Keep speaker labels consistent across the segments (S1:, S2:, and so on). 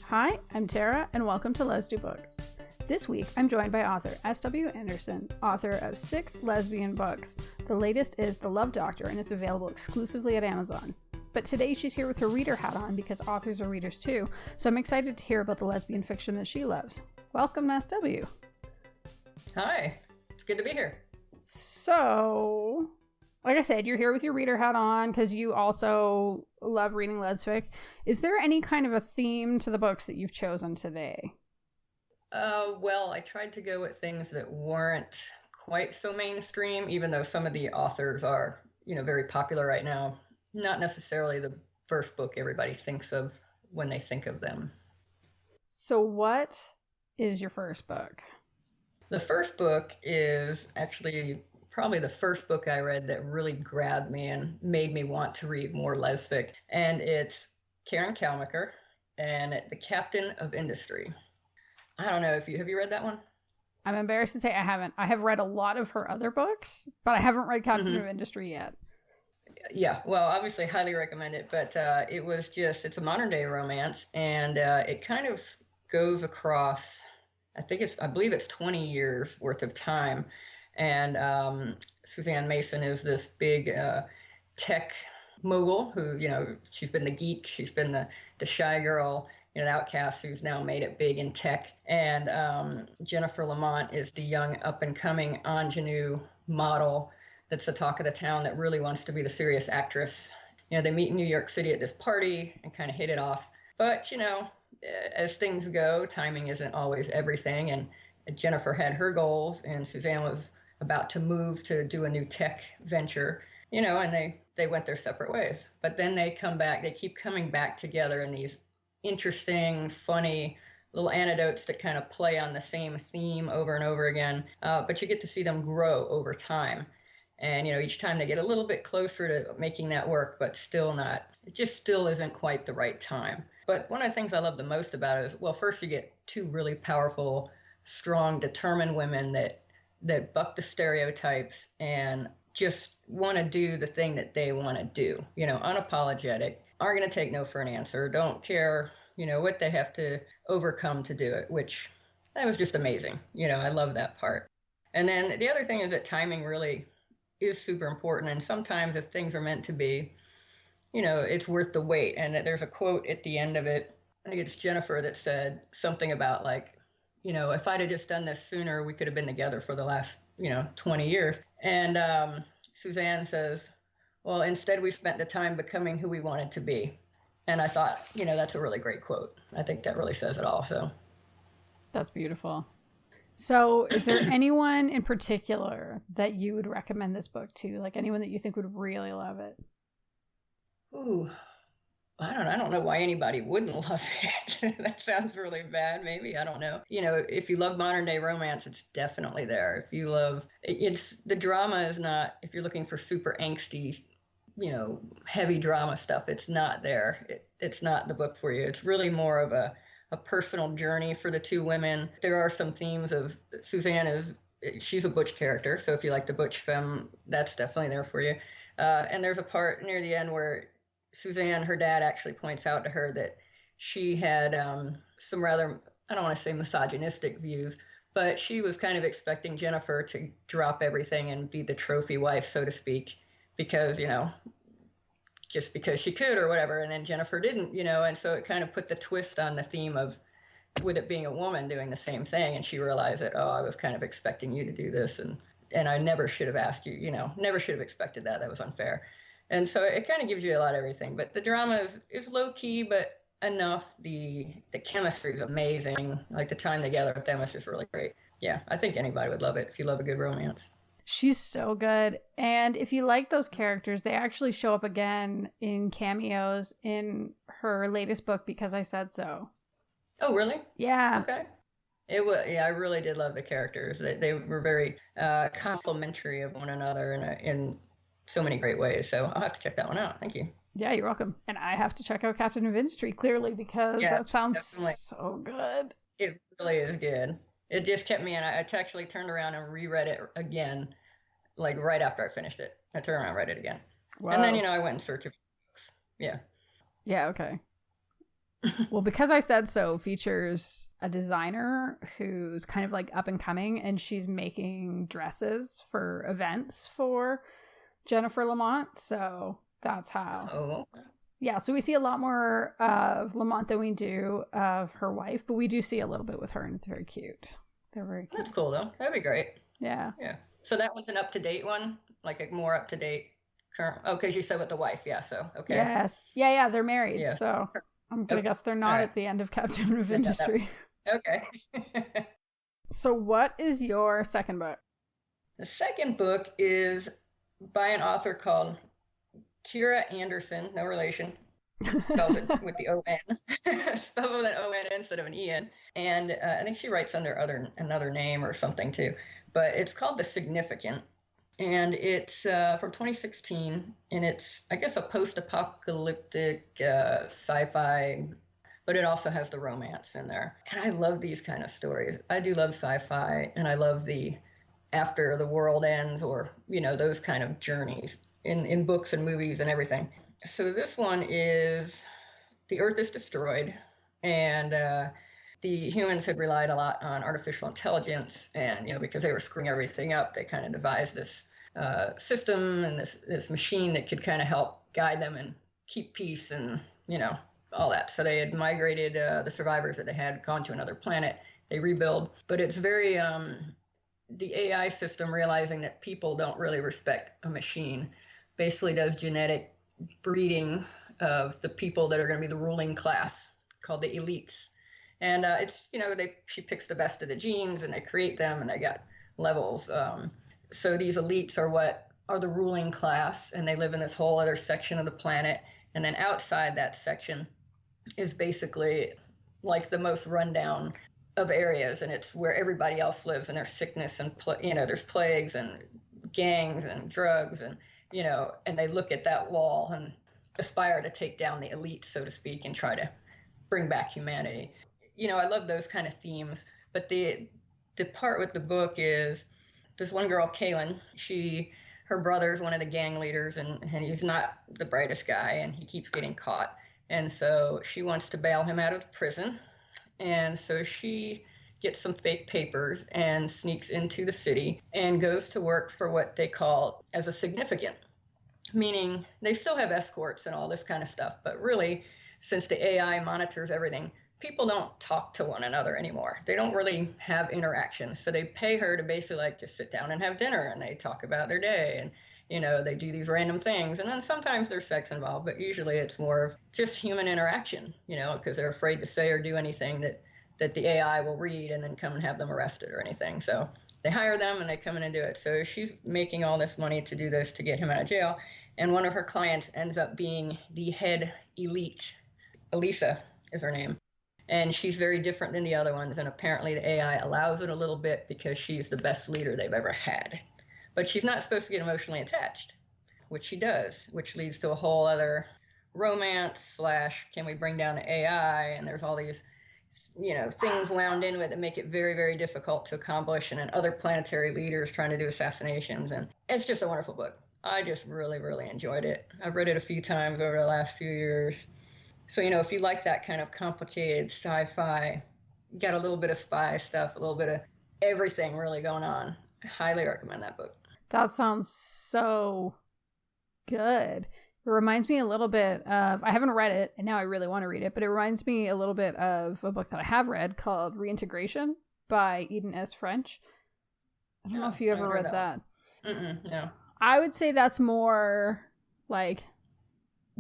S1: Hi, I'm Tara, and welcome to Let's Do Books. This week, I'm joined by author S.W. Andersen, author of 6 lesbian books. The latest is The Love Doctor, and it's available exclusively at Amazon. But today she's here with her reader hat on because authors are readers too, so I'm excited to hear about the lesbian fiction that she loves. Welcome, S.W.
S2: Hi, it's good to be here.
S1: So, like I said, you're here with your reader hat on because you also love reading lesfic. Is there any kind of a theme to the books that you've chosen today?
S2: Well, I tried to go with things that weren't quite so mainstream, even though some of the authors are, very popular right now. Not necessarily the first book everybody thinks of when they think of them.
S1: So what is your first book?
S2: The first book is actually probably the first book I read that really grabbed me and made me want to read more lesfic. And it's Karin Kallmaker and The Captain of Industry. I don't know if have you read that one?
S1: I'm embarrassed to say I haven't. I have read a lot of her other books, but I haven't read Captain of Industry yet.
S2: Yeah, well, obviously highly recommend it, but it's a modern day romance, and it kind of goes across, I believe it's 20 years worth of time. And Suzanne Mason is this big tech mogul who, she's been the geek, she's been the shy girl, an outcast who's now made it big in tech. And Jennifer Lamont is the young up-and-coming ingenue model that's the talk of the town that really wants to be the serious actress. They meet in New York City at this party and kind of hit it off. But, as things go, timing isn't always everything. And Jennifer had her goals, and Suzanne was about to move to do a new tech venture, and they went their separate ways. But then they keep coming back together in these interesting, funny little anecdotes that kind of play on the same theme over and over again. But you get to see them grow over time. And, each time they get a little bit closer to making that work, but it just still isn't quite the right time. But one of the things I love the most about it is, well, first you get 2 really powerful, strong, determined women that buck the stereotypes and just want to do the thing that they want to do, unapologetic, aren't going to take no for an answer, don't care, what they have to overcome to do it, which that was just amazing. I love that part. And then the other thing is that timing really is super important. And sometimes if things are meant to be, it's worth the wait. And that there's a quote at the end of it, I think it's Jennifer that said something about if I'd have just done this sooner, we could have been together for the last, 20 years. And Suzanne says, well, instead we spent the time becoming who we wanted to be. And I thought, that's a really great quote. I think that really says it all. So
S1: that's beautiful. So is there anyone in particular that you would recommend this book to? Like anyone that you think would really love it?
S2: Ooh, I don't know why anybody wouldn't love it. That sounds really bad, maybe. I don't know. If you love modern day romance, it's definitely there. If you love the drama is not, if you're looking for super angsty, heavy drama stuff, it's not there. It's not the book for you. It's really more of a personal journey for the 2 women. There are some themes of Suzanne she's a butch character. So if you like the butch femme, that's definitely there for you. And there's a part near the end where Suzanne, her dad actually points out to her that she had some rather, I don't want to say misogynistic views, but she was kind of expecting Jennifer to drop everything and be the trophy wife, so to speak, because, just because she could or whatever. And then Jennifer didn't, and so it kind of put the twist on the theme of with it being a woman doing the same thing. And she realized that, I was kind of expecting you to do this. And I never should have asked you, never should have expected that. That was unfair. And so it kind of gives you a lot of everything. But the drama is low key, but enough. The chemistry is amazing. Like the time together with them is just really great. Yeah, I think anybody would love it if you love a good romance.
S1: She's so good. And if you like those characters, they actually show up again in cameos in her latest book, Because I Said So.
S2: Oh, really?
S1: Yeah.
S2: Okay. I really did love the characters. They were very complimentary of one another in so many great ways. So I'll have to check that one out. Thank you.
S1: Yeah, you're welcome. And I have to check out Captain of Industry, clearly, because that sounds definitely so good.
S2: It really is good. It just kept me, and I actually turned around and reread it again, like right after I finished it. I turned around and read it again. Wow. And then, I went in search of books. Yeah.
S1: Yeah, okay. Well, Because I Said So features a designer who's kind of like up and coming, and she's making dresses for events for Jennifer Lamont. So that's how.
S2: Oh.
S1: Yeah, so we see a lot more of Lamont than we do of her wife, but we do see a little bit with her, and it's very cute. They're very cute.
S2: That's cool, though. That'd be great.
S1: Yeah.
S2: Yeah. So that one's an up-to-date one? Like a more up-to-date current... Oh, because you said with the wife. Yeah, so, okay.
S1: Yes. Yeah, they're married.
S2: Yeah.
S1: So I'm going to guess they're not at the end of Captain of Industry.
S2: Okay.
S1: So what is your second book?
S2: The second book is by an author called Kyra Andersen, no relation. Spells it with the O-N. Spells with an O-N instead of an E-N. And I think she writes under another name or something too. But it's called The Significant. And it's from 2016. And it's, I guess, a post-apocalyptic sci-fi, but it also has the romance in there. And I love these kind of stories. I do love sci-fi, and I love the after the world ends, or, you know, those kind of journeys in books and movies and everything. So this one is the Earth is destroyed, and the humans had relied a lot on artificial intelligence, and, you know, because they were screwing everything up, they kind of devised this system and this machine that could kind of help guide them and keep peace and, you know, all that. So they had migrated the survivors that they had gone to another planet. They rebuild, but it's very the AI system, realizing that people don't really respect a machine, basically does genetic breeding of the people that are going to be the ruling class, called the elites. And it's, you know, she picks the best of the genes, and they create them, and they got levels. So these elites are the ruling class, and they live in this whole other section of the planet. And then outside that section is basically like the most rundown of areas, and it's where everybody else lives, and there's sickness and you know, there's plagues and gangs and drugs, and, you know, and they look at that wall and aspire to take down the elite, so to speak, and try to bring back humanity. You know, I love those kind of themes. But the part with the book is this one girl, Karin, her brother's one of the gang leaders, and he's not the brightest guy, and he keeps getting caught. And so she wants to bail him out of the prison. And so she gets some fake papers and sneaks into the city and goes to work for what they call as a significant, meaning they still have escorts and all this kind of stuff. But really, since the AI monitors everything, people don't talk to one another anymore. They don't really have interactions. So they pay her to basically like just sit down and have dinner, and they talk about their day, and, you know, they do these random things. And then sometimes there's sex involved, but usually it's more of just human interaction, you know, because they're afraid to say or do anything that the AI will read and then come and have them arrested or anything. So they hire them, and they come in and do it. So she's making all this money to do this to get him out of jail. And one of her clients ends up being the head elite. Elisa is her name. And she's very different than the other ones. And apparently the AI allows it a little bit because she's the best leader they've ever had. But she's not supposed to get emotionally attached, which she does, which leads to a whole other romance / can we bring down the AI? And there's all these, you know, things wound into it that make it very, very difficult to accomplish. And then other planetary leaders trying to do assassinations. And it's just a wonderful book. I just really, really enjoyed it. I've read it a few times over the last few years. So, you know, if you like that kind of complicated sci-fi, you got a little bit of spy stuff, a little bit of everything really going on, I highly recommend that book.
S1: That sounds so good. It reminds me a little bit of, I haven't read it, and now I really want to read it, but it reminds me a little bit of a book that I have read called Reintegration by Eden S. French. I don't know if you ever read that.
S2: No.
S1: I would say that's more like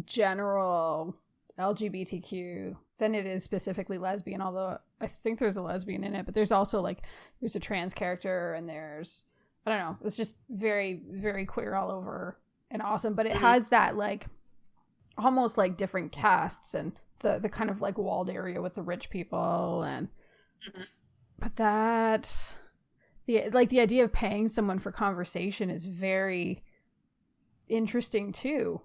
S1: general LGBTQ than it is specifically lesbian, although I think there's a lesbian in it, but there's also like, there's a trans character, and there's, I don't know, it's just very, very queer all over and awesome. But it has that like almost like different castes and the kind of like walled area with the rich people, and but that the idea of paying someone for conversation is very interesting too.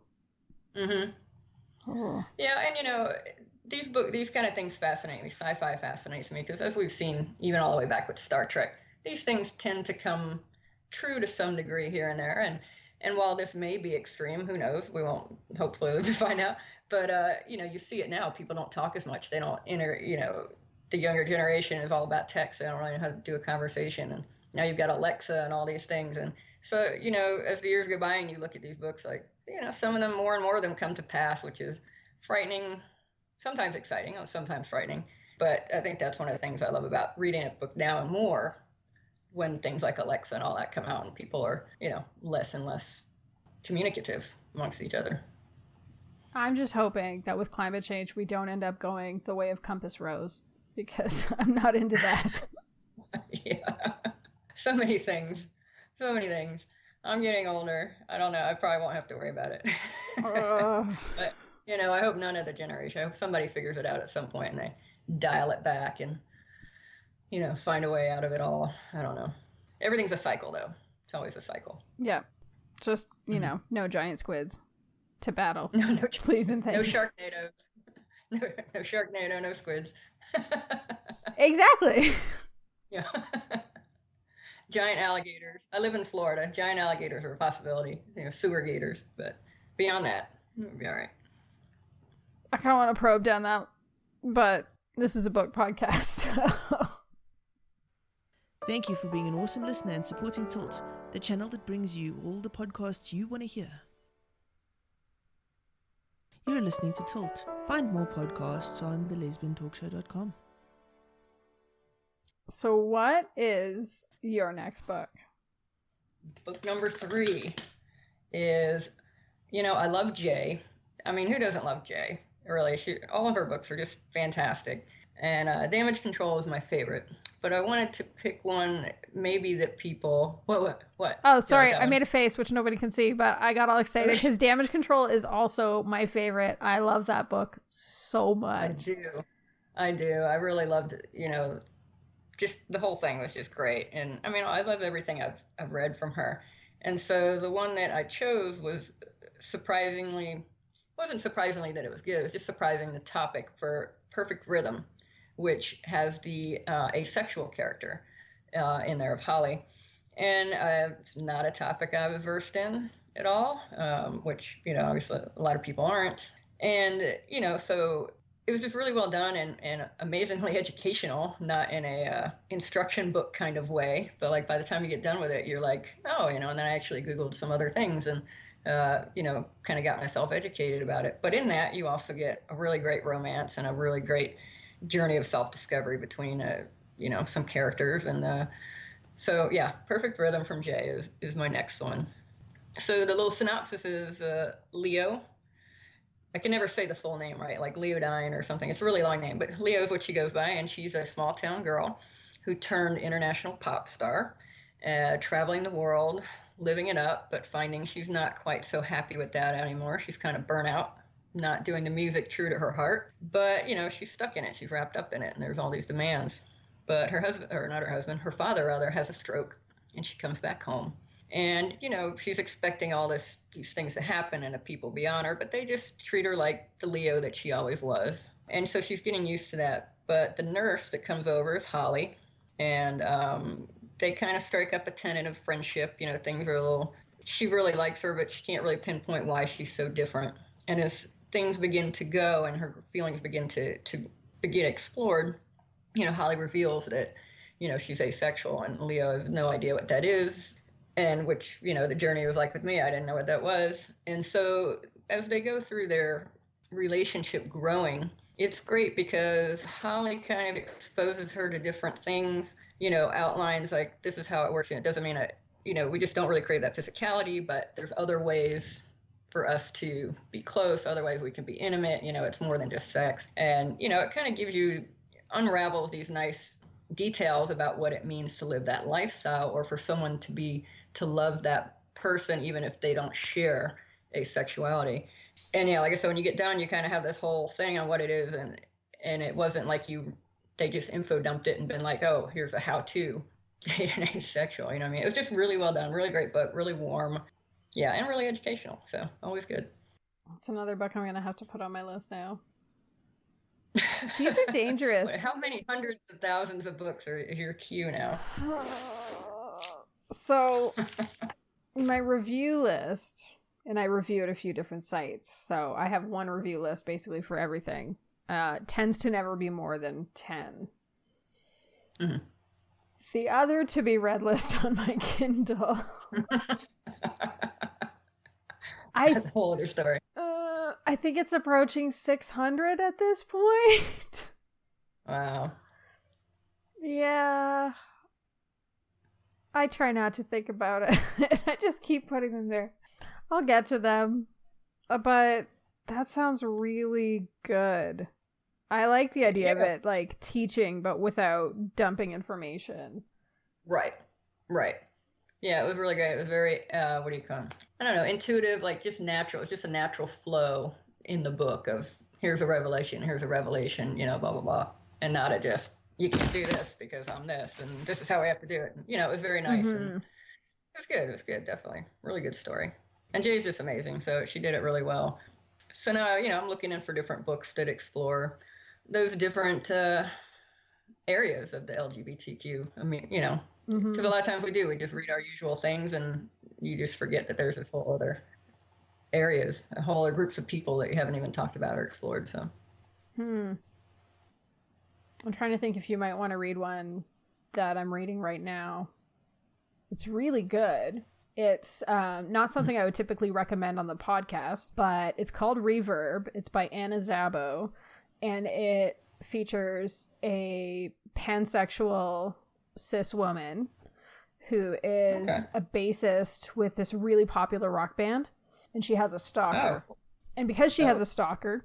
S1: Oh.
S2: Yeah, and, you know, these kind of things fascinate me. Sci-fi fascinates me because, as we've seen even all the way back with Star Trek, these things tend to come true to some degree here and there. And while this may be extreme, who knows? We won't hopefully find out. But, you see it now. People don't talk as much. They don't the younger generation is all about text. They don't really know how to do a conversation. And now you've got Alexa and all these things. And so, as the years go by and you look at these books, like, some of them, more and more of them come to pass, which is frightening, sometimes exciting, sometimes frightening. But I think that's one of the things I love about reading a book now and more when things like Alexa and all that come out and people are, less and less communicative amongst each other.
S1: I'm just hoping that with climate change, we don't end up going the way of Compass Rose, because I'm not into that.
S2: Yeah. So many things. I'm getting older. I don't know. I probably won't have to worry about it. But, I hope none of the generation. I hope somebody figures it out at some point and they dial it back and, find a way out of it all. I don't know. Everything's a cycle, though. It's always a cycle.
S1: Yeah. Just, no giant squids to battle.
S2: No,
S1: please and thank
S2: you.
S1: No
S2: Sharknadoes. No Sharknado, no squids.
S1: Exactly.
S2: Yeah. Giant alligators. I live in Florida. Giant alligators are a possibility. Sewer gators. But beyond that, it would be all right.
S1: I kind of want to probe down that, but this is a book podcast.
S3: Thank you for being an awesome listener and supporting Tilt, the channel that brings you all the podcasts you want to hear. You're listening to Tilt. Find more podcasts on thelesbiantalkshow.com.
S1: So what is your next book?
S2: Book number 3 is, I love Jay. I mean, who doesn't love Jay? Really, all of her books are just fantastic. And Damage Control is my favorite. But I wanted to pick one maybe that people... What?
S1: Oh, sorry. I made a face, which nobody can see, but I got all excited because Damage Control is also my favorite. I love that book so much.
S2: I do. I really loved it. Just the whole thing was just great. And I mean, I love everything I've read from her. And so the one that I chose was wasn't surprisingly that it was good. It was just surprising the topic for Perfect Rhythm, which has the asexual character in there of Holly. And it's not a topic I was versed in at all, which, obviously a lot of people aren't. And, so it was just really well done and amazingly educational, not in a instruction book kind of way. But like by the time you get done with it, you're like, oh, and then I actually Googled some other things and, kind of got myself educated about it. But in that, you also get a really great romance and a really great journey of self-discovery between, some characters. And so, yeah, Perfect Rhythm from Jay is my next one. So the little synopsis is Leo. I can never say the full name right, like Leodine or something. It's a really long name, but Leo is what she goes by, and she's a small town girl who turned international pop star, traveling the world, living it up, but finding she's not quite so happy with that anymore. She's kind of burnt out, not doing the music true to her heart, but, she's stuck in it. She's wrapped up in it, and there's all these demands. But her father rather, has a stroke, and she comes back home. And, she's expecting all these things to happen and the people beyond her, but they just treat her like the Leo that she always was. And so she's getting used to that. But the nurse that comes over is Holly, and they kind of strike up a tentative friendship. Things are she really likes her, but she can't really pinpoint why she's so different. And as things begin to go and her feelings begin to get explored, Holly reveals that, she's asexual, and Leo has no idea what that is. And which, the journey was like with me, I didn't know what that was. And so as they go through their relationship growing, it's great because Holly kind of exposes her to different things, outlines like this is how it works. And it doesn't mean we just don't really crave that physicality, but there's other ways for us to be close. Otherwise we can be intimate, it's more than just sex. And, it kind of unravels these nice details about what it means to live that lifestyle, or for someone to love that person even if they don't share asexuality. And like I said, when you get done, you kind of have this whole thing on what it is, and it wasn't like they just info dumped it and been like, oh, here's a how-to date an asexual. It was just really well done, really great book, really warm, and really educational. So always good.
S1: That's another book I'm gonna have to put on my list now. These are dangerous.
S2: Wait, how many hundreds of thousands of books is your queue now?
S1: So, my review list and I review at a few different sites. So I have one review list basically for everything. Tends to never be more than 10.
S2: Mm-hmm.
S1: The other to be read list on my Kindle.
S2: That's a whole other story.
S1: I think it's approaching 600 at this point.
S2: Wow.
S1: Yeah. I try not to think about it. I just keep putting them there. I'll get to them. But that sounds really good. I like the idea of it, like, teaching, but without dumping information.
S2: Right. Yeah, it was really great. It was very, what do you call it? I don't know, intuitive, like just natural. It's just a natural flow in the book of here's a revelation, blah, blah, blah. And not a just, you can't do this because I'm this, and this is how we have to do it. And, it was very nice.
S1: Mm-hmm.
S2: And it was good, definitely. Really good story. And Jay's just amazing, so she did it really well. So now, I'm looking in for different books that explore those different areas of the LGBTQ. I mean, because a lot of times we just read our usual things, and you just forget that there's this whole other areas, a whole other groups of people that you haven't even talked about or explored. So,
S1: I'm trying to think if you might want to read one that I'm reading right now. It's really good. It's not something I would typically recommend on the podcast, but it's called Reverb. It's by Zabo, and it features a pansexual cis woman who is a bassist with this really popular rock band, and she has a stalker. Oh. And because she has a stalker,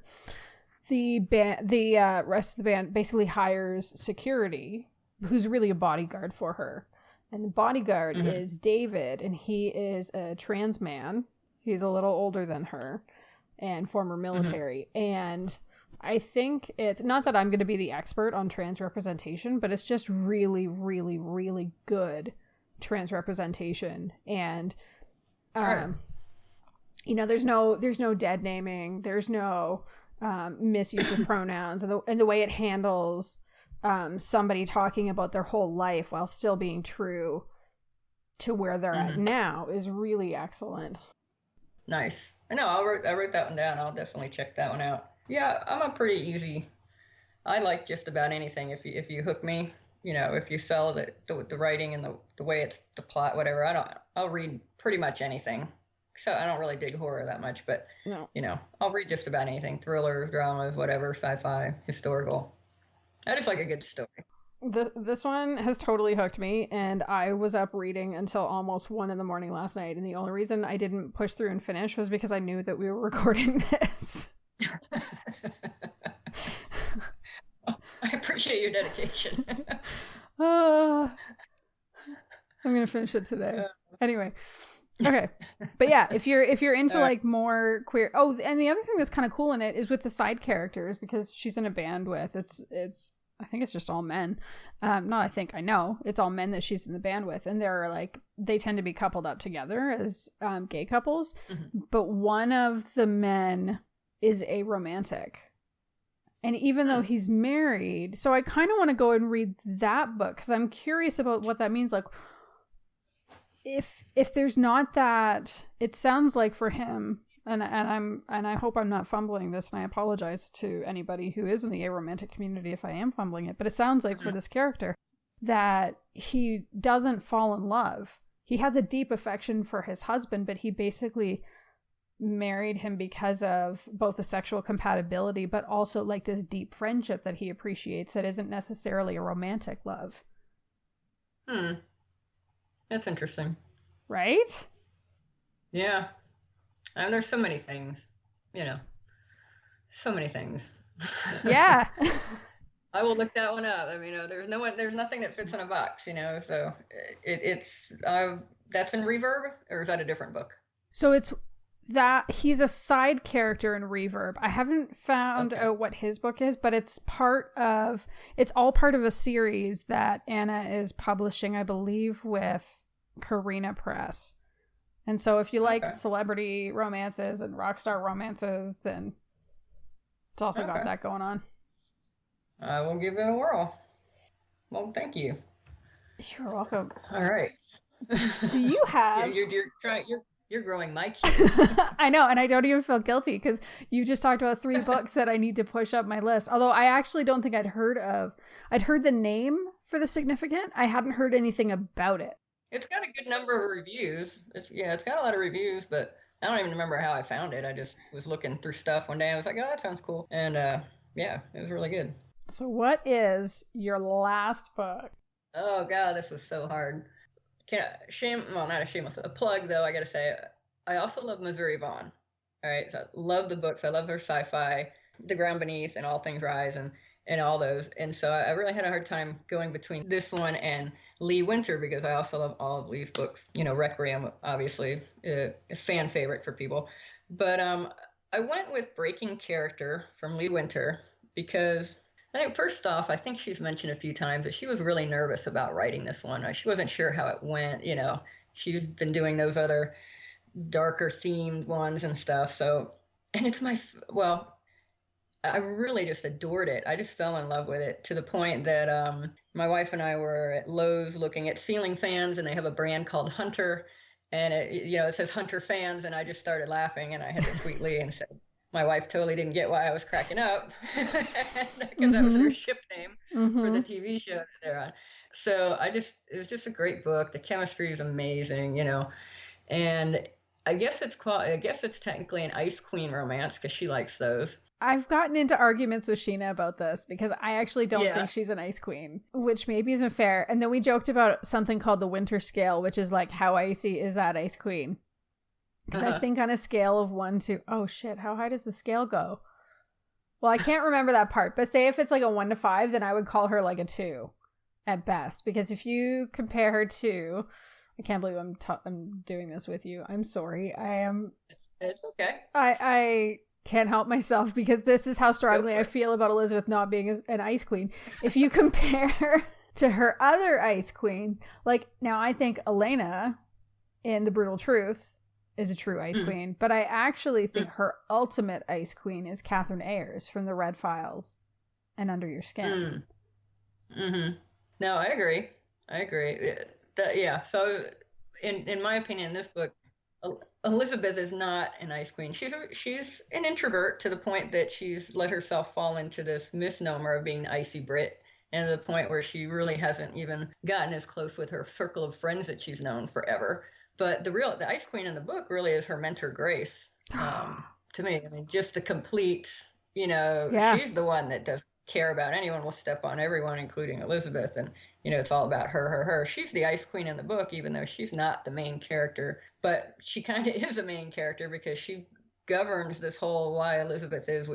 S1: the rest of the band basically hires security, who's really a bodyguard for her. And the bodyguard is David, and he is a trans man. He's a little older than her and former military. And I think it's not that I'm going to be the expert on trans representation, but it's just really, really, really good trans representation. And, there's no dead naming. There's no misuse of pronouns, and the way it handles somebody talking about their whole life while still being true to where they're at now is really excellent.
S2: Nice. I know. I wrote that one down. I'll definitely check that one out. Yeah, I'm a pretty easy. I like just about anything. If you hook me, if you sell the writing and the way it's the plot, whatever. I'll read pretty much anything. So I don't really dig horror that much, but I'll read just about anything: thrillers, dramas, whatever, sci-fi, historical. I just like a good story.
S1: This one has totally hooked me, and I was up reading until almost 1 a.m. last night, and the only reason I didn't push through and finish was because I knew that we were recording this.
S2: I appreciate your dedication.
S1: I'm gonna finish it today. Anyway. Okay. But yeah, if you're into like more queer. Oh, and the other thing that's kind of cool in it is with the side characters, because she's in a band with I think it's just all men. I know it's all men that she's in the band with, and they tend to be coupled up together as gay couples, but one of the men is aromantic. And even though he's married, so I kind of want to go and read that book because I'm curious about what that means. Like, if there's not that, it sounds like for him, and I hope I'm not fumbling this, and I apologize to anybody who is in the aromantic community if I am fumbling it, but it sounds like for this character that he doesn't fall in love. He has a deep affection for his husband, but he basically married him because of both the sexual compatibility, but also like this deep friendship that he appreciates that isn't necessarily a romantic love.
S2: That's interesting.
S1: Right?
S2: Yeah. And there's so many things, so many things.
S1: Yeah.
S2: I will look that one up. I mean, there's nothing that fits in a box, so it's that's in Reverb, or is that a different book?
S1: So it's that he's a side character in Reverb. I haven't found out what his book is, but it's all part of a series that Anna is publishing, I believe, with Karina Press. And so if you like celebrity romances and rock star romances, then it's also got that going on.
S2: I will give it a whirl. Well, thank you.
S1: You're welcome.
S2: All right.
S1: So you have...
S2: You're You're growing my queue.
S1: I know, and I don't even feel guilty because you just talked about 3 books that I need to push up my list. Although I actually don't think I'd heard the name for The Significant. I hadn't heard anything about it.
S2: It's got a good number of reviews. It's got a lot of reviews, but I don't even remember how I found it. I just was looking through stuff one day. I was like, oh, that sounds cool. And yeah, it was really good.
S1: So what is your last book?
S2: Oh, God, this was so hard. Not a shameless, a plug, though, I got to say. I also love Missouri Vaun. All right, so I love the books. I love her sci-fi, The Ground Beneath and All Things Rise and all those. And so I really had a hard time going between this one and Lee Winter because I also love all of Lee's books. You know, Requiem, obviously, is fan favorite for people. But I went with Breaking Character from Lee Winter because I think first off, I think she's mentioned a few times that she was really nervous about writing this one. She wasn't sure how it went. You know, she's been doing those other darker themed ones and stuff. So, and it's I really just adored it. I just fell in love with it to the point that my wife and I were at Lowe's looking at ceiling fans, and they have a brand called Hunter, and it says Hunter fans, and I just started laughing, and I had to tweet Lee and said, my wife totally didn't get why I was cracking up because that was her ship name for the TV show that they're on. So it was just a great book. The chemistry is amazing, you know, and I guess it's technically an Ice Queen romance because she likes those.
S1: I've gotten into arguments with Sheena about this because I actually don't think she's an ice queen, which maybe isn't fair. And then we joked about something called the Winter Scale, which is like, how icy is that ice queen? Because I think on a scale of 1 to, oh shit, how high does the scale go? Well, I can't remember that part, but say if it's like a 1 to 5, then I would call her like a 2 at best. Because if you compare her to, I can't believe I'm doing this with you. I'm sorry.
S2: It's okay.
S1: I can't help myself because this is how strongly I feel about Elizabeth not being an ice queen. If you compare her to her other ice queens, like now I think Elena in The Brutal Truth is a true ice queen, but I actually think her ultimate ice queen is Catherine Ayers from The Red Files and Under Your Skin.
S2: No, I agree. So in my opinion, this book, Elizabeth is not an ice queen. She's an introvert to the point that she's let herself fall into this misnomer of being icy Brit, and to the point where she really hasn't even gotten as close with her circle of friends that she's known forever. But the ice queen in the book really is her mentor, Grace. To me, I mean, just the complete, she's the one that doesn't care about anyone, will step on everyone, including Elizabeth. And, it's all about her. She's the ice queen in the book, even though she's not the main character. But she kind of is a main character because she governs this whole why Elizabeth is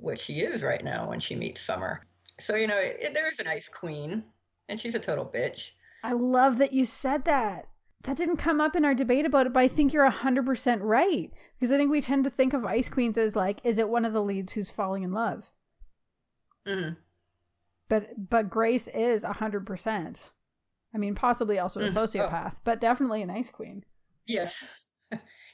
S2: what she is right now when she meets Summer. So, there's an ice queen, and she's a total bitch.
S1: I love that you said that. That didn't come up in our debate about it, but I think you're 100% right. Because I think we tend to think of ice queens as like, is it one of the leads who's falling in love?
S2: Mm-hmm.
S1: But Grace is 100%. I mean, possibly also a sociopath, but definitely an ice queen.
S2: Yes.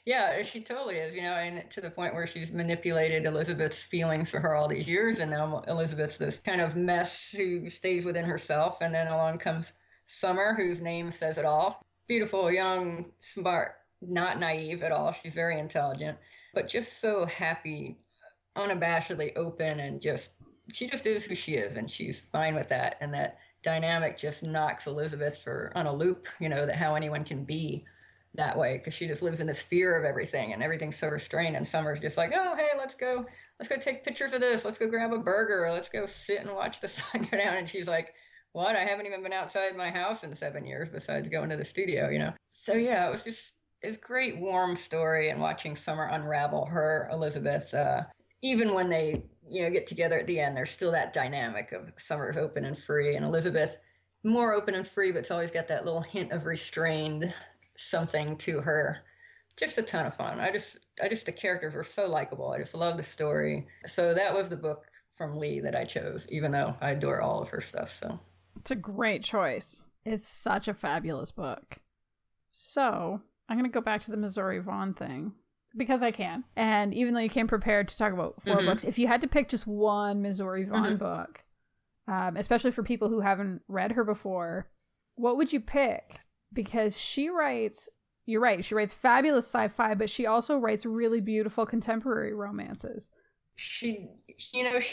S2: Yeah, she totally is, and to the point where she's manipulated Elizabeth's feelings for her all these years. And now Elizabeth's this kind of mess who stays within herself. And then along comes Summer, whose name says it all. Beautiful, young, smart, not naive at all. She's very intelligent, but just so happy, unabashedly open, and she just is who she is, and she's fine with that. And that dynamic just knocks Elizabeth on a loop, that how anyone can be that way, because she just lives in this fear of everything, and everything's so restrained. And Summer's just like, oh, hey, let's go take pictures of this. Let's go grab a burger, or let's go sit and watch the sun go down. And she's like, what? I haven't even been outside my house in 7 years besides going to the studio, So yeah, it's a great warm story, and watching Summer unravel her Elizabeth, even when they, get together at the end, there's still that dynamic of Summer's open and free, and Elizabeth more open and free, but it's always got that little hint of restrained something to her. Just a ton of fun. The characters were so likable. I just love the story. So that was the book from Lee that I chose, even though I adore all of her stuff, so.
S1: It's a great choice. It's such a fabulous book. So, I'm going to go back to the Missouri Vaun thing because I can. And even though you came prepared to talk about 4 books, if you had to pick just one Missouri Vaun book, especially for people who haven't read her before, what would you pick? Because she writes you're right. She writes fabulous sci-fi, but she also writes really beautiful contemporary romances.
S2: She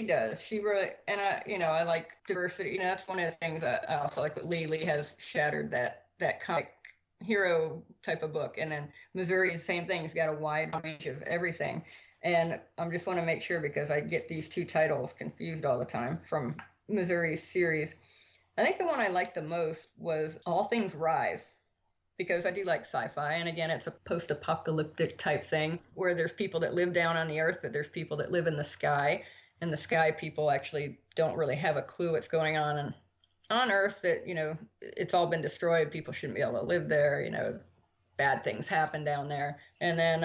S2: does. She really, and I like diversity. That's one of the things I also like that Lee has shattered that comic hero type of book. And then Missouri, same thing. It's got a wide range of everything. And I just want to make sure, because I get these two titles confused all the time from Missouri's series. I think the one I liked the most was All Things Rise, because I do like sci-fi. And again, it's a post-apocalyptic type thing where there's people that live down on the earth, but there's people that live in the sky. And the sky people actually don't really have a clue what's going on Earth, that, it's all been destroyed. People shouldn't be able to live there. Bad things happen down there. And then,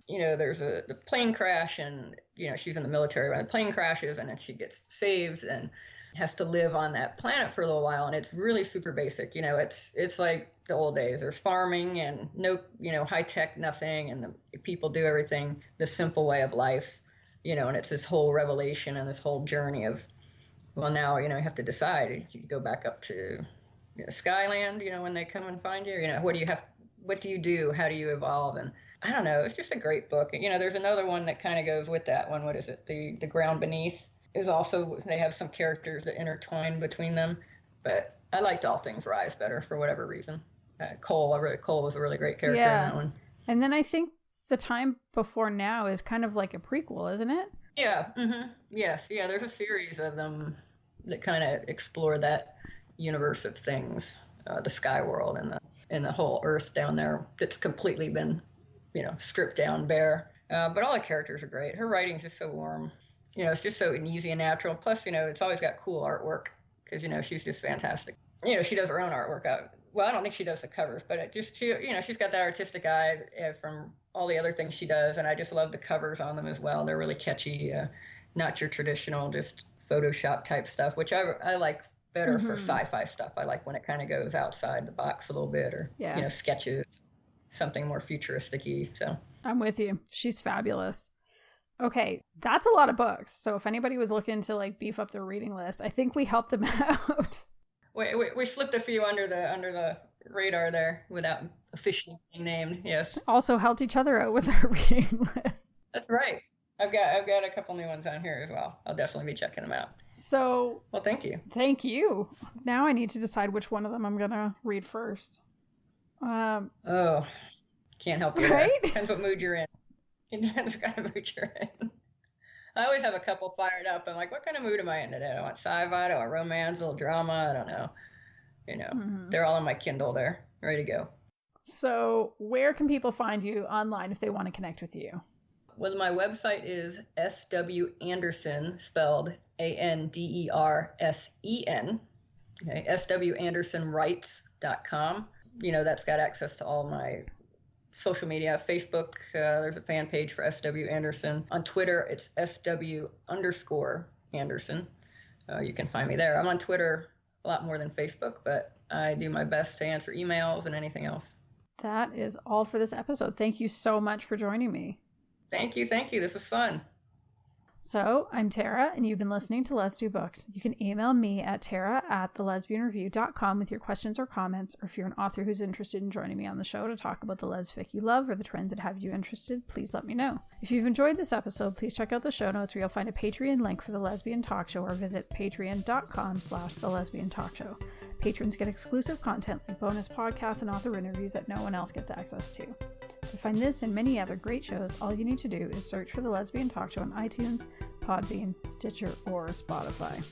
S2: there's the plane crash, and, she's in the military when the plane crashes, and then she gets saved and has to live on that planet for a little while. And it's really super basic. It's like the old days. There's farming and no, high tech, nothing. And the people do everything the simple way of life, and it's this whole revelation and this whole journey of, well, now, you have to decide. You go back up to Skyland, when they come and find you, what do you do? How do you evolve? And I don't know, it's just a great book. There's another one that kind of goes with that one. What is it? The Ground Beneath is also, they have some characters that intertwine between them, but I liked All Things Rise better for whatever reason. Cole was a really great character in that one.
S1: And then I think The Time Before Now is kind of like a prequel, isn't it?
S2: Yeah. Mm-hmm. Yes. Yeah. There's a series of them that kind of explore that universe of things, the sky world and the whole Earth down there that's completely been, stripped down bare. But all the characters are great. Her writing's just so warm. It's just so easy and natural. Plus, it's always got cool artwork because, she's just fantastic. She does her own artwork. Well, I don't think she does the covers, but she's got that artistic eye from all the other things she does. And I just love the covers on them as well. They're really catchy, not your traditional just Photoshop type stuff, which I like better for sci-fi stuff. I like when it kind of goes outside the box a little bit, or, sketches, something more futuristic-y. So
S1: I'm with you. She's fabulous. Okay, that's a lot of books. So if anybody was looking to beef up their reading list, I think we helped them out.
S2: We slipped a few under the radar there without officially being named. Yes. Also
S1: helped each other out with our reading list.
S2: That's right. I've got a couple new ones on here as well. I'll definitely be checking them out.
S1: So,
S2: well, thank you.
S1: Thank you. Now I need to decide which one of them I'm gonna read first.
S2: Can't help you. Right? Depends what mood you're in. It depends what kind of mood you're in. I always have a couple fired up. I'm like, what kind of mood am I in today? I want sci-fi, I want romance, a little drama. I don't know. They're all on my Kindle there, ready to go. So where can people find you online if they want to connect with you? Well, my website is SW Andersen, spelled Andersen. Okay, SWAndersenWrites.com. That's got access to all my social media. Facebook, there's a fan page for SW Andersen. On Twitter, it's SW_Andersen. You can find me there. I'm on Twitter a lot more than Facebook, but I do my best to answer emails and anything else. That is all for this episode. Thank you so much for joining me. Thank you. This was fun. So, I'm Tara, and you've been listening to Let's Do Books. You can email me at tara@thelesbianreview.com with your questions or comments, or if you're an author who's interested in joining me on the show to talk about the lesfic you love or the trends that have you interested, please let me know. If you've enjoyed this episode, please check out the show notes where you'll find a Patreon link for The Lesbian Talk Show, or visit patreon.com/thelesbiantalkshow. Patrons get exclusive content like bonus podcasts and author interviews that no one else gets access to. To find this and many other great shows, all you need to do is search for The Lesbian Talk Show on iTunes, Podbean, Stitcher, or Spotify.